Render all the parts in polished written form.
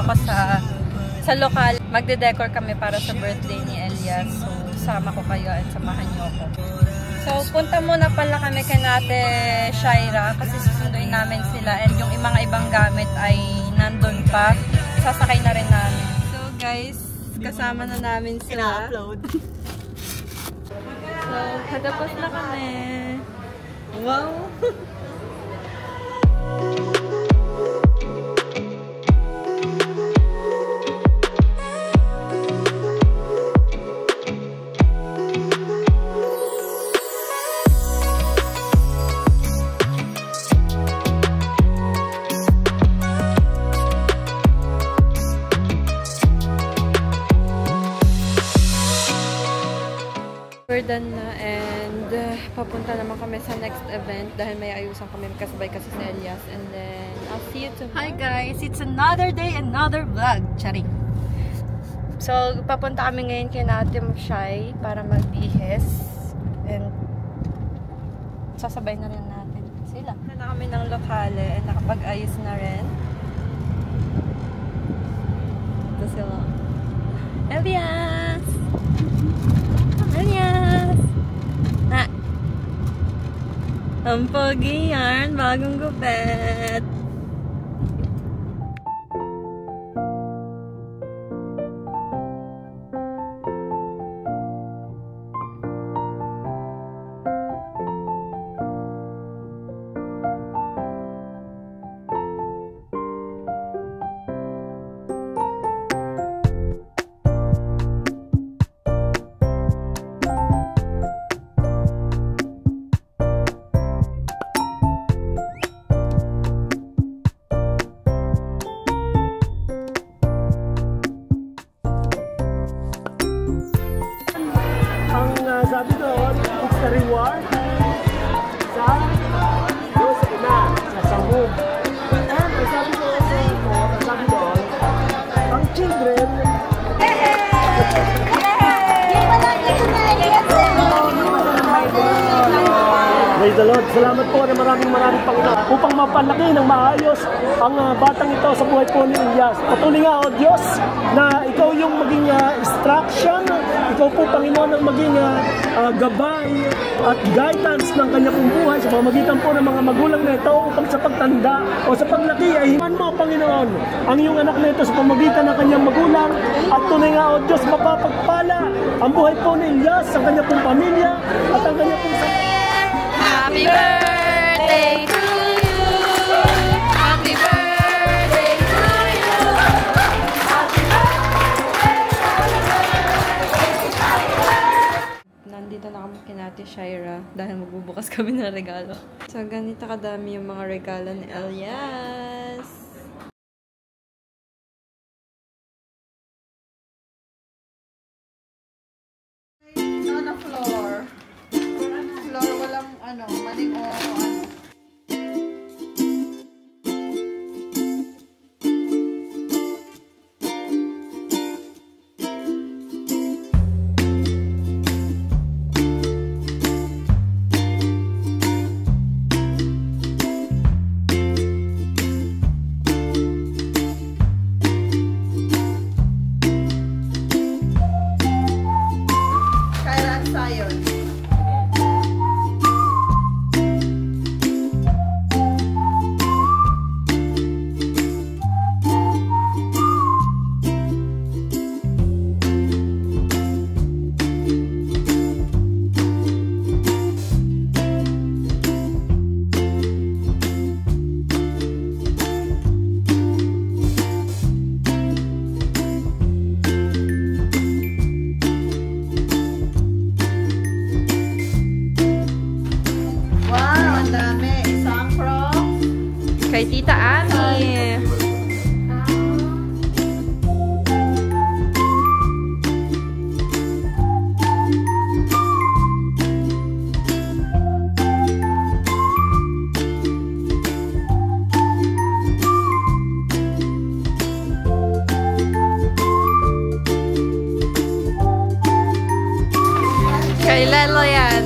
ako sa lokal. Magde-decor kami para sa birthday ni Elias. So, sama ko kayo at samahan niyo ako. So, punta muna pala kami kay Ate Shaira kasi susunduin namin sila and yung mga ibang gamit ay nandun pa. Sasakay na rin namin. So, guys, kasama na namin sila. So, patapos na kami. Wow! We're done na and papunta naman kami sa next event dahil may ayusan kami kasabay kasi si Elias and then I'll see you tomorrow. Hi guys! It's another day, another vlog! Charing! So, papunta kami ngayon kay Ate Shay para magbihis and sasabay na rin natin sila. Na kami ng lokale and nakapag-ayos na rin. Ito sila. Elias! Elias! Ha! Ang pogi yan, bagong gupit. Sabi doon, it's the reward sa ina, sa sahog. And sabi doon, ang children, praise the Lord. Salamat po na maraming Panginoon upang mapalaki ng maayos ang batang ito sa buhay po ni Elias. Patuloy nga, O Diyos, na ikaw yung maging instruction, ikaw po, Panginoon, ang maging gabay at guidance ng kanya pong buhay sa pamamagitan po ng mga magulang na ito upang sa pagtanda o sa paglaki ay himan mo, Panginoon, ang iyong anak na ito sa pamamagitan ng kanyang magulang at tunay nga, O Diyos, mapapagpala ang buhay po ni Elias, ang kanya pong pamilya at ang kanya pong Happy birthday to you! Happy birthday to you! Happy birthday! Nandito na kami kina Ate Shaira dahil magbubukas kami ng regalo. So, ganito kadami yung mga regalo ni Elias. No, floor. Floor, walang maning o kay Tita Ami. Kay Lelo yan.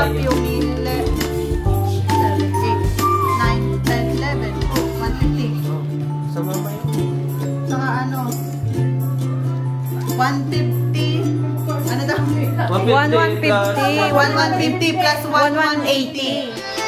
più 1000, 7, 8, 9, 10, 11, 150. Saka ano, 150, ano daw? 150 150 plus 1180.